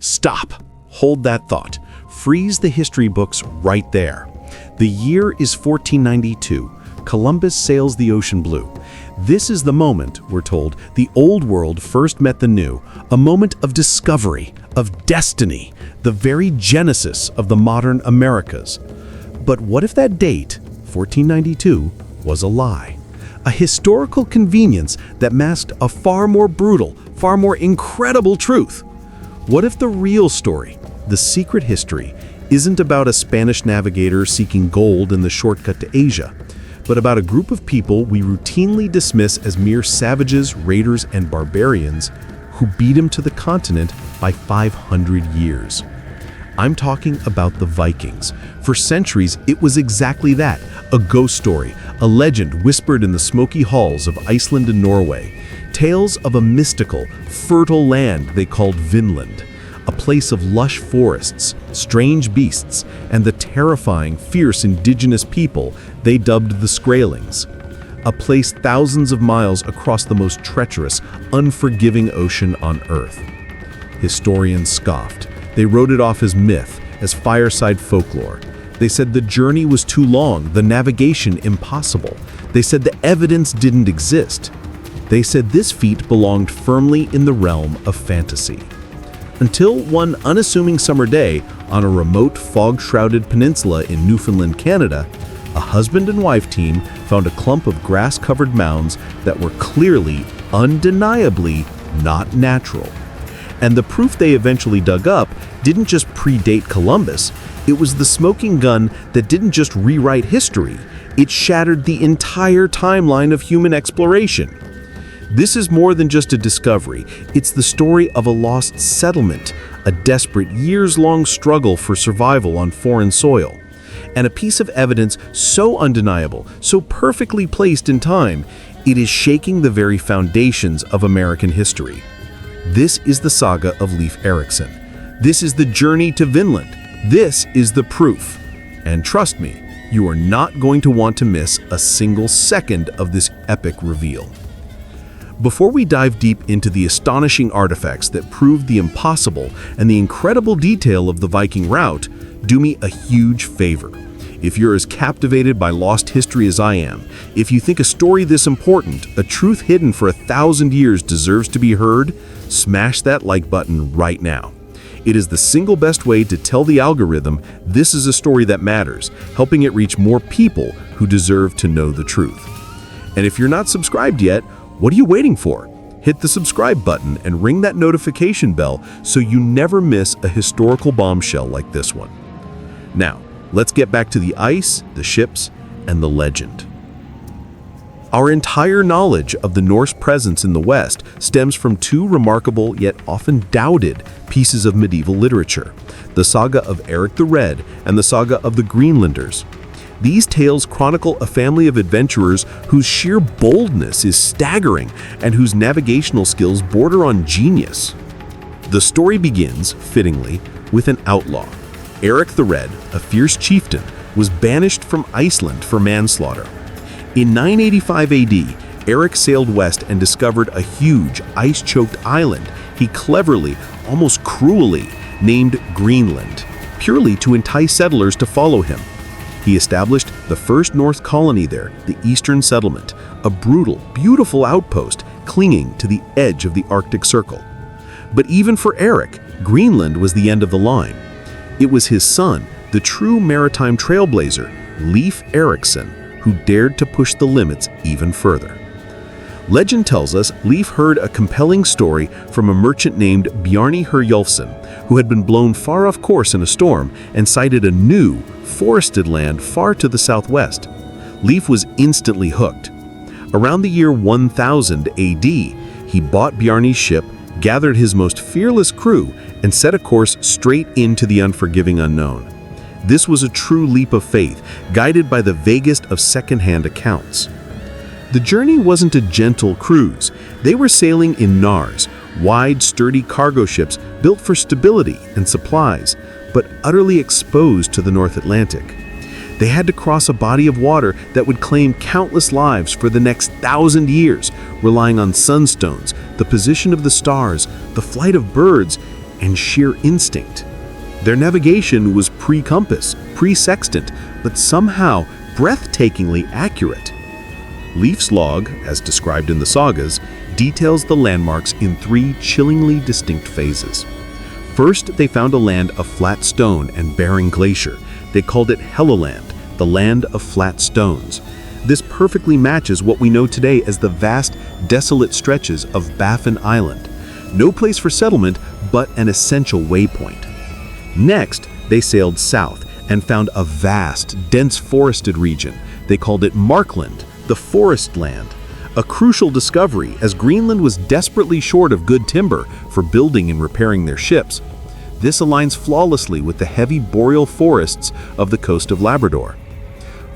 Stop. Hold that thought. Freeze the history books right there. The year is 1492. Columbus sails the ocean blue. This is the moment, we're told, the old world first met the new, a moment of discovery, of destiny, the very genesis of the modern Americas. But what if that date, 1492, was a lie? A historical convenience that masked a far more brutal, far more incredible truth. What if the real story, the secret history, isn't about a Spanish navigator seeking gold in the shortcut to Asia, but about a group of people we routinely dismiss as mere savages, raiders, and barbarians who beat him to the continent by 500 years? I'm talking about the Vikings. For centuries, it was exactly that, a ghost story, a legend whispered in the smoky halls of Iceland and Norway, tales of a mystical, fertile land they called Vinland, a place of lush forests, strange beasts, and the terrifying, fierce indigenous people they dubbed the Skraelings, a place thousands of miles across the most treacherous, unforgiving ocean on Earth. Historians scoffed. They wrote it off as myth, as fireside folklore. They said the journey was too long, the navigation impossible. They said the evidence didn't exist. They said this feat belonged firmly in the realm of fantasy. Until one unassuming summer day on a remote fog-shrouded peninsula in Newfoundland, Canada, a husband and wife team found a clump of grass-covered mounds that were clearly, undeniably not natural. And the proof they eventually dug up didn't just predate Columbus, it was the smoking gun that didn't just rewrite history, it shattered the entire timeline of human exploration. This is more than just a discovery, it's the story of a lost settlement, a desperate years-long struggle for survival on foreign soil, and a piece of evidence so undeniable, so perfectly placed in time, it is shaking the very foundations of American history. This is the saga of Leif Erikson. This is the journey to Vinland. This is the proof. And trust me, you are not going to want to miss a single second of this epic reveal. Before we dive deep into the astonishing artifacts that prove the impossible and the incredible detail of the Viking route, do me a huge favor. If you're as captivated by lost history as I am, if you think a story this important, a truth hidden for 1,000 years deserves to be heard, smash that like button right now. It is the single best way to tell the algorithm this is a story that matters, helping it reach more people who deserve to know the truth. And if you're not subscribed yet, what are you waiting for? Hit the subscribe button and ring that notification bell so you never miss a historical bombshell like this one. Now, let's get back to the ice, the ships, and the legend. Our entire knowledge of the Norse presence in the West stems from two remarkable yet often doubted pieces of medieval literature, the saga of Eric the Red and the saga of the Greenlanders. These tales chronicle a family of adventurers whose sheer boldness is staggering and whose navigational skills border on genius. The story begins, fittingly, with an outlaw. Eric the Red, a fierce chieftain, was banished from Iceland for manslaughter. In 985 AD, Eric sailed west and discovered a huge, ice-choked island he cleverly, almost cruelly, named Greenland, purely to entice settlers to follow him. He established the first Norse colony there, the Eastern Settlement, a brutal, beautiful outpost clinging to the edge of the Arctic Circle. But even for Eric, Greenland was the end of the line. It was his son, the true maritime trailblazer, Leif Erikson, who dared to push the limits even further. Legend tells us Leif heard a compelling story from a merchant named Bjarni Herjolfsson, who had been blown far off course in a storm and sighted a new, forested land far to the southwest. Leif was instantly hooked. Around the year 1000 AD, he bought Bjarni's ship, gathered his most fearless crew, and set a course straight into the unforgiving unknown. This was a true leap of faith, guided by the vaguest of second-hand accounts. The journey wasn't a gentle cruise. They were sailing in Nars, wide, sturdy cargo ships built for stability and supplies, but utterly exposed to the North Atlantic. They had to cross a body of water that would claim countless lives for the next 1,000 years, relying on sunstones, the position of the stars, the flight of birds, and sheer instinct. Their navigation was pre-compass, pre-sextant, but somehow breathtakingly accurate. Leif's log, as described in the sagas, details the landmarks in 3 chillingly distinct phases. First, they found a land of flat stone and barren glacier. They called it Helluland, the land of flat stones. This perfectly matches what we know today as the vast, desolate stretches of Baffin Island. No place for settlement, but an essential waypoint. Next, they sailed south and found a vast, dense forested region. They called it Markland, the forest land. A crucial discovery, as Greenland was desperately short of good timber for building and repairing their ships. This aligns flawlessly with the heavy boreal forests of the coast of Labrador.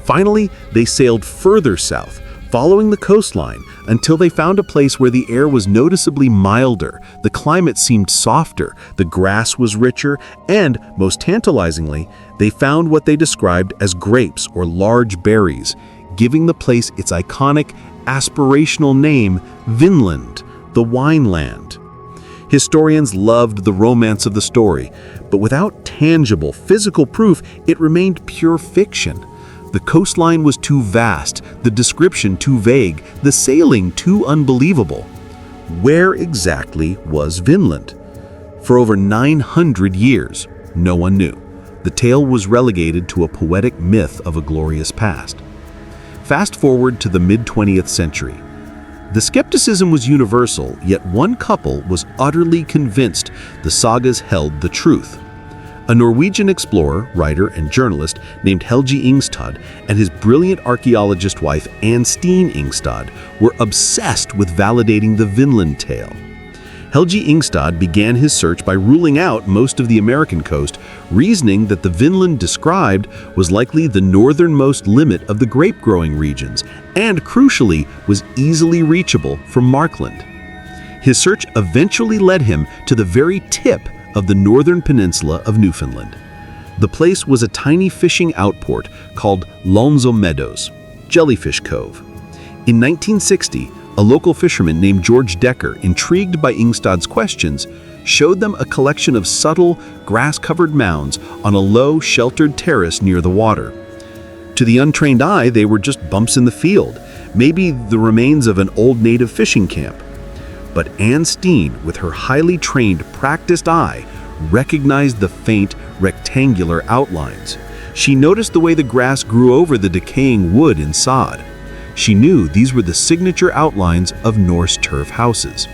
Finally, they sailed further south, following the coastline until they found a place where the air was noticeably milder, the climate seemed softer, the grass was richer, and, most tantalizingly, they found what they described as grapes or large berries, giving the place its iconic, aspirational name, Vinland, the wine land. Historians loved the romance of the story, but without tangible, physical proof, it remained pure fiction. The coastline was too vast, the description too vague, the sailing too unbelievable. Where exactly was Vinland? For over 900 years, no one knew. The tale was relegated to a poetic myth of a glorious past. Fast forward to the mid-20th century. The skepticism was universal, yet one couple was utterly convinced the sagas held the truth. A Norwegian explorer, writer, and journalist named Helgi Ingstad and his brilliant archaeologist wife Anne Steen Ingstad were obsessed with validating the Vinland tale. Helgi Ingstad began his search by ruling out most of the American coast, reasoning that the Vinland described was likely the northernmost limit of the grape-growing regions and, crucially, was easily reachable from Markland. His search eventually led him to the very tip of the northern peninsula of Newfoundland. The place was a tiny fishing outport called Lonzo Meadows, Jellyfish Cove. In 1960, a local fisherman named George Decker, intrigued by Ingstad's questions, showed them a collection of subtle, grass-covered mounds on a low, sheltered terrace near the water. To the untrained eye, they were just bumps in the field, maybe the remains of an old native fishing camp. But Anne Steen, with her highly trained, practiced eye, recognized the faint, rectangular outlines. She noticed the way the grass grew over the decaying wood and sod. She knew these were the signature outlines of Norse turf houses.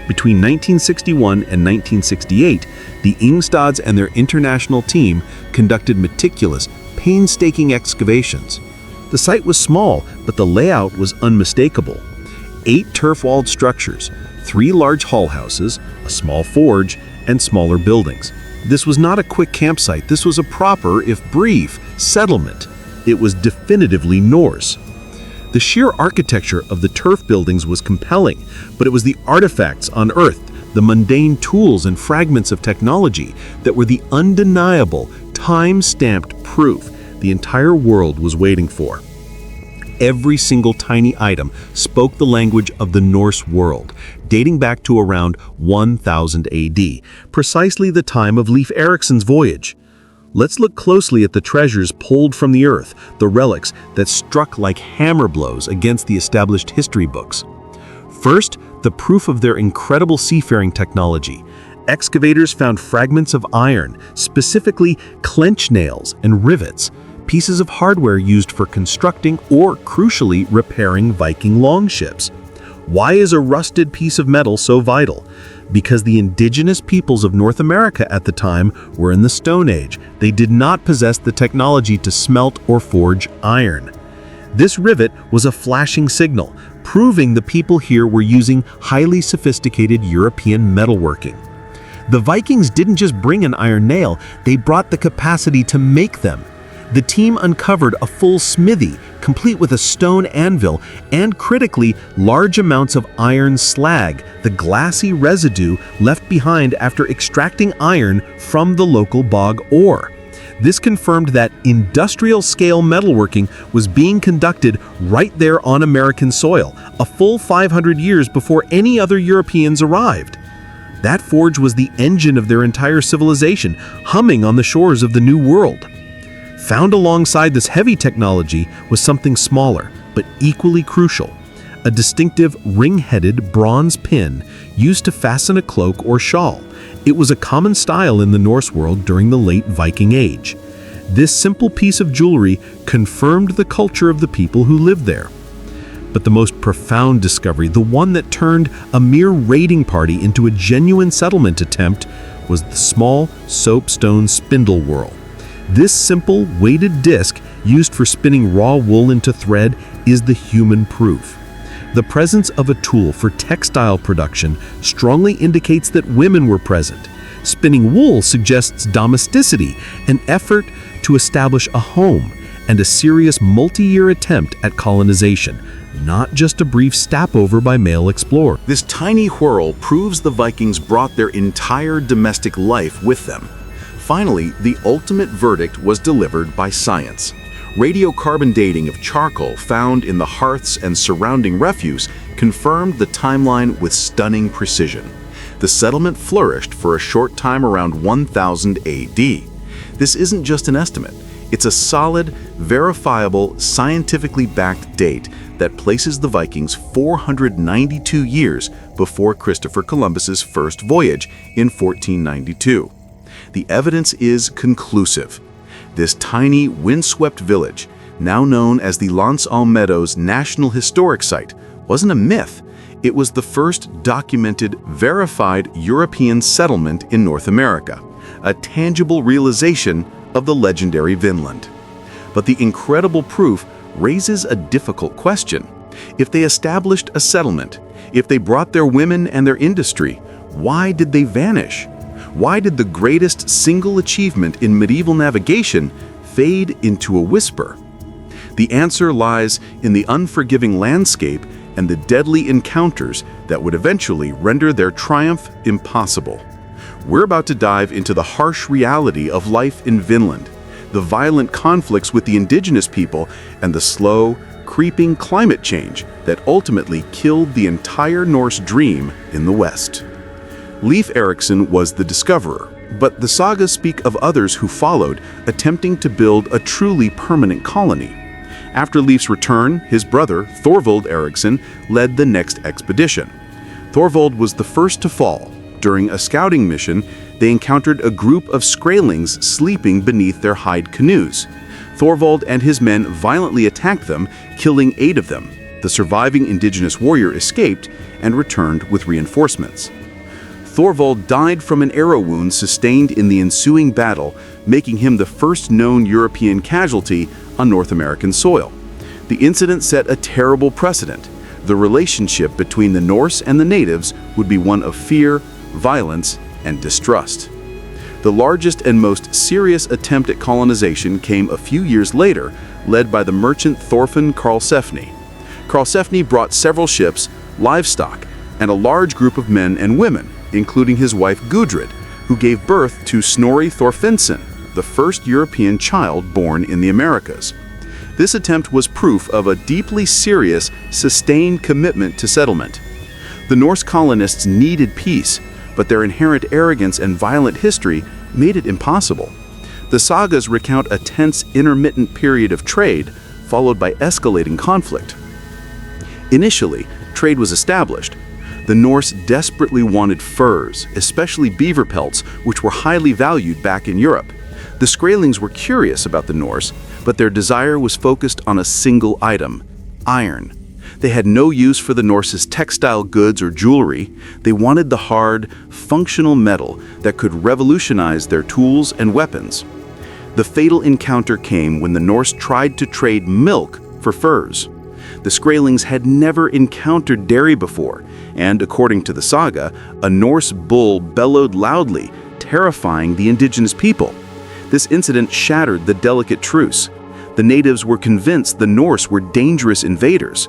Between 1961 and 1968, the Ingstads and their international team conducted meticulous, painstaking excavations. The site was small, but the layout was unmistakable. 8 turf-walled structures, 3 large hall houses, a small forge, and smaller buildings. This was not a quick campsite. This was a proper, if brief, settlement. It was definitively Norse. The sheer architecture of the turf buildings was compelling, but it was the artifacts unearthed, the mundane tools and fragments of technology that were the undeniable, time-stamped proof the entire world was waiting for. Every single tiny item spoke the language of the Norse world, dating back to around 1000 AD, precisely the time of Leif Erikson's voyage. Let's look closely at the treasures pulled from the earth, the relics that struck like hammer blows against the established history books. First, the proof of their incredible seafaring technology. Excavators found fragments of iron, specifically clench nails and rivets, pieces of hardware used for constructing or, crucially, repairing Viking longships. Why is a rusted piece of metal so vital? Because the indigenous peoples of North America at the time were in the Stone Age. They did not possess the technology to smelt or forge iron. This rivet was a flashing signal, proving the people here were using highly sophisticated European metalworking. The Vikings didn't just bring an iron nail, they brought the capacity to make them. The team uncovered a full smithy, complete with a stone anvil and, critically, large amounts of iron slag, the glassy residue left behind after extracting iron from the local bog ore. This confirmed that industrial-scale metalworking was being conducted right there on American soil, a full 500 years before any other Europeans arrived. That forge was the engine of their entire civilization, humming on the shores of the New World. Found alongside this heavy technology was something smaller, but equally crucial: a distinctive ring-headed bronze pin used to fasten a cloak or shawl. It was a common style in the Norse world during the late Viking Age. This simple piece of jewelry confirmed the culture of the people who lived there. But the most profound discovery, the one that turned a mere raiding party into a genuine settlement attempt, was the small soapstone spindle whorl. This simple, weighted disc used for spinning raw wool into thread is the human proof. The presence of a tool for textile production strongly indicates that women were present. Spinning wool suggests domesticity, an effort to establish a home, and a serious multi-year attempt at colonization, not just a brief stopover by male explorers. This tiny whorl proves the Vikings brought their entire domestic life with them. Finally, the ultimate verdict was delivered by science. Radiocarbon dating of charcoal found in the hearths and surrounding refuse confirmed the timeline with stunning precision. The settlement flourished for a short time around 1000 AD. This isn't just an estimate. It's a solid, verifiable, scientifically backed date that places the Vikings 492 years before Christopher Columbus's first voyage in 1492. The evidence is conclusive. This tiny, windswept village, now known as the L'Anse aux Meadows National Historic Site, wasn't a myth. It was the first documented, verified European settlement in North America, a tangible realization of the legendary Vinland. But the incredible proof raises a difficult question. If they established a settlement, if they brought their women and their industry, why did they vanish? Why did the greatest single achievement in medieval navigation fade into a whisper? The answer lies in the unforgiving landscape and the deadly encounters that would eventually render their triumph impossible. We're about to dive into the harsh reality of life in Vinland, the violent conflicts with the indigenous people, and the slow, creeping climate change that ultimately killed the entire Norse dream in the West. Leif Erikson was the discoverer, but the sagas speak of others who followed, attempting to build a truly permanent colony. After Leif's return, his brother, Thorvald Eriksson, led the next expedition. Thorvald was the first to fall. During a scouting mission, they encountered a group of Skraelings sleeping beneath their hide canoes. Thorvald and his men violently attacked them, killing 8 of them. The surviving indigenous warrior escaped and returned with reinforcements. Thorvald died from an arrow wound sustained in the ensuing battle, making him the first known European casualty on North American soil. The incident set a terrible precedent. The relationship between the Norse and the natives would be one of fear, violence, and distrust. The largest and most serious attempt at colonization came a few years later, led by the merchant Thorfinn Karlsefni. Karlsefni brought several ships, livestock, and a large group of men and women, including his wife Gudrid, who gave birth to Snorri Thorfinnsson, the first European child born in the Americas. This attempt was proof of a deeply serious, sustained commitment to settlement. The Norse colonists needed peace, but their inherent arrogance and violent history made it impossible. The sagas recount a tense, intermittent period of trade, followed by escalating conflict. Initially, trade was established. The Norse desperately wanted furs, especially beaver pelts, which were highly valued back in Europe. The Skraelings were curious about the Norse, but their desire was focused on a single item: iron. They had no use for the Norse's textile goods or jewelry. They wanted the hard, functional metal that could revolutionize their tools and weapons. The fatal encounter came when the Norse tried to trade milk for furs. The Skraelings had never encountered dairy before, and according to the saga, a Norse bull bellowed loudly, terrifying the indigenous people. This incident shattered the delicate truce. The natives were convinced the Norse were dangerous invaders.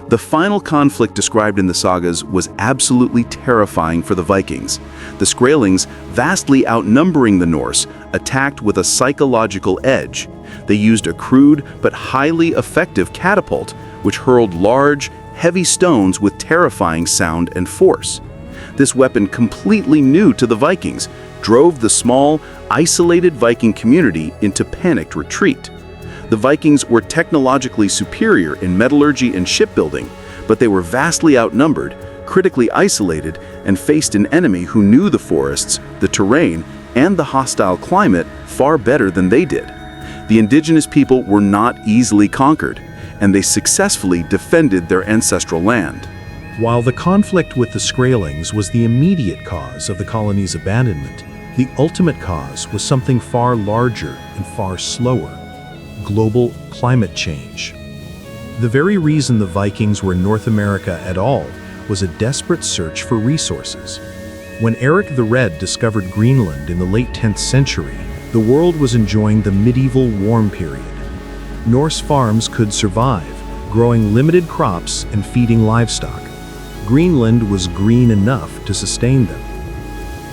The final conflict described in the sagas was absolutely terrifying for the Vikings. The Skraelings, vastly outnumbering the Norse, attacked with a psychological edge. They used a crude but highly effective catapult, which hurled large, heavy stones with terrifying sound and force. This weapon, completely new to the Vikings, drove the small, isolated Viking community into panicked retreat. The Vikings were technologically superior in metallurgy and shipbuilding, but they were vastly outnumbered, critically isolated, and faced an enemy who knew the forests, the terrain, and the hostile climate far better than they did. The indigenous people were not easily conquered, and they successfully defended their ancestral land. While the conflict with the Skraelings was the immediate cause of the colony's abandonment, the ultimate cause was something far larger and far slower: global climate change. The very reason the Vikings were in North America at all was a desperate search for resources. When Eric the Red discovered Greenland in the late 10th century, the world was enjoying the medieval warm period. Norse farms could survive, growing limited crops and feeding livestock. Greenland was green enough to sustain them.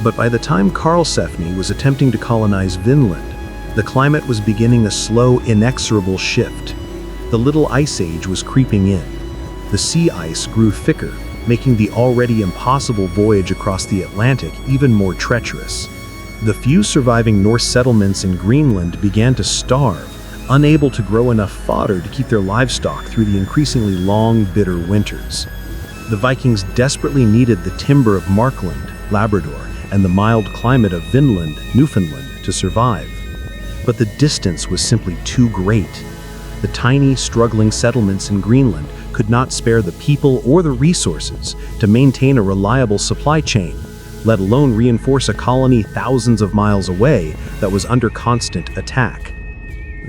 But by the time Karlsefni was attempting to colonize Vinland, the climate was beginning a slow, inexorable shift. The Little Ice Age was creeping in. The sea ice grew thicker, making the already impossible voyage across the Atlantic even more treacherous. The few surviving Norse settlements in Greenland began to starve, unable to grow enough fodder to keep their livestock through the increasingly long, bitter winters. The Vikings desperately needed the timber of Markland, Labrador, and the mild climate of Vinland, Newfoundland, to survive. But the distance was simply too great. The tiny, struggling settlements in Greenland could not spare the people or the resources to maintain a reliable supply chain, let alone reinforce a colony thousands of miles away that was under constant attack.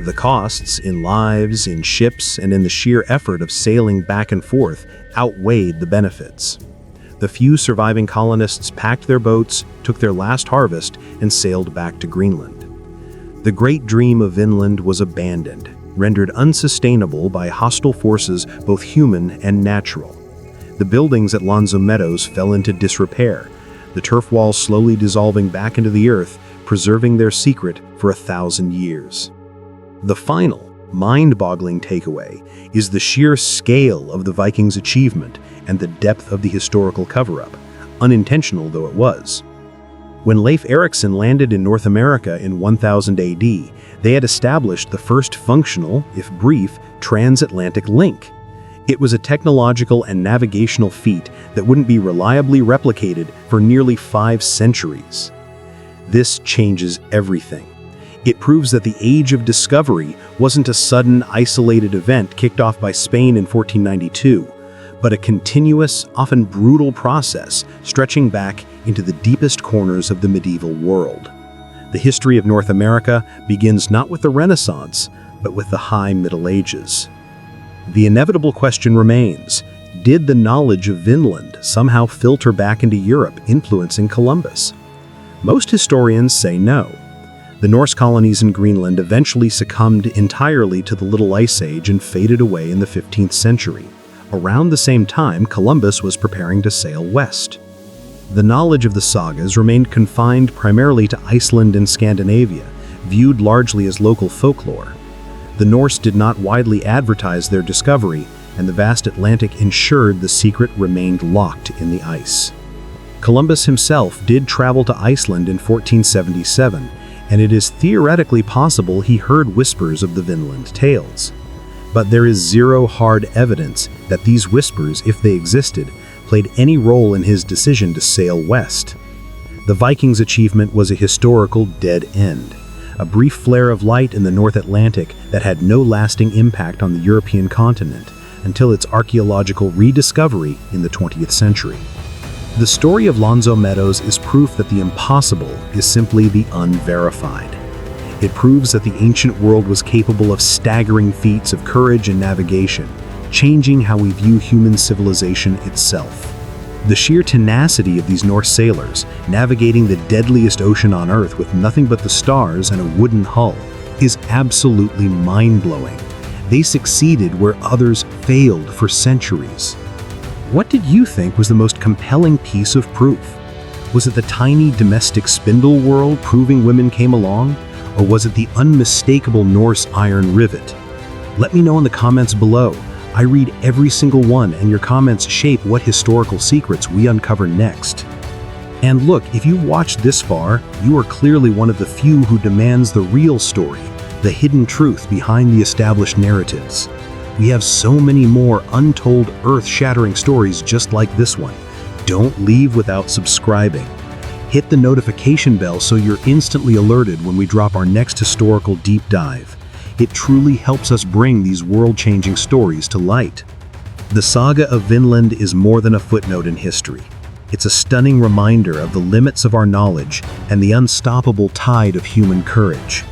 The costs in lives, in ships, and in the sheer effort of sailing back and forth outweighed the benefits. The few surviving colonists packed their boats, took their last harvest, and sailed back to Greenland. The great dream of Vinland was abandoned, rendered unsustainable by hostile forces both human and natural. The buildings at Lonzo Meadows fell into disrepair, the turf walls slowly dissolving back into the earth, preserving their secret for 1,000 years. The final, mind-boggling takeaway is the sheer scale of the Vikings' achievement and the depth of the historical cover-up, unintentional though it was. When Leif Erikson landed in North America in 1000 AD, they had established the first functional, if brief, transatlantic link. It was a technological and navigational feat that wouldn't be reliably replicated for nearly 5 centuries. This changes everything. It proves that the Age of Discovery wasn't a sudden, isolated event kicked off by Spain in 1492, but a continuous, often brutal process stretching back into the deepest corners of the medieval world. The history of North America begins not with the Renaissance, but with the High Middle Ages. The inevitable question remains: did the knowledge of Vinland somehow filter back into Europe, influencing Columbus? Most historians say no. The Norse colonies in Greenland eventually succumbed entirely to the Little Ice Age and faded away in the 15th century. Around the same time, Columbus was preparing to sail west. The knowledge of the sagas remained confined primarily to Iceland and Scandinavia, viewed largely as local folklore. The Norse did not widely advertise their discovery, and the vast Atlantic ensured the secret remained locked in the ice. Columbus himself did travel to Iceland in 1477, and it is theoretically possible he heard whispers of the Vinland tales. But there is zero hard evidence that these whispers, if they existed, played any role in his decision to sail west. The Vikings' achievement was a historical dead end, a brief flare of light in the North Atlantic that had no lasting impact on the European continent until its archaeological rediscovery in the 20th century. The story of Lonzo Meadows is proof that the impossible is simply the unverified. It proves that the ancient world was capable of staggering feats of courage and navigation, changing how we view human civilization itself. The sheer tenacity of these Norse sailors, navigating the deadliest ocean on Earth with nothing but the stars and a wooden hull, is absolutely mind-blowing. They succeeded where others failed for centuries. What did you think was the most compelling piece of proof? Was it the tiny domestic spindle world proving women came along? Or was it the unmistakable Norse iron rivet? Let me know in the comments below. I read every single one, and your comments shape what historical secrets we uncover next. And look, if you've watched this far, you are clearly one of the few who demands the real story, the hidden truth behind the established narratives. We have so many more untold, earth-shattering stories just like this one. Don't leave without subscribing. Hit the notification bell so you're instantly alerted when we drop our next historical deep dive. It truly helps us bring these world-changing stories to light. The saga of Vinland is more than a footnote in history. It's a stunning reminder of the limits of our knowledge and the unstoppable tide of human courage.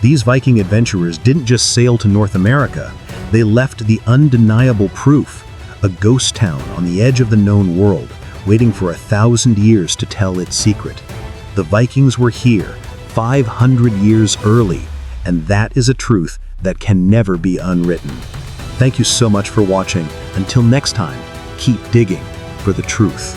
These Viking adventurers didn't just sail to North America, they left the undeniable proof, a ghost town on the edge of the known world, waiting for 1,000 years to tell its secret. The Vikings were here, 500 years early, and that is a truth that can never be unwritten. Thank you so much for watching. Until next time, keep digging for the truth.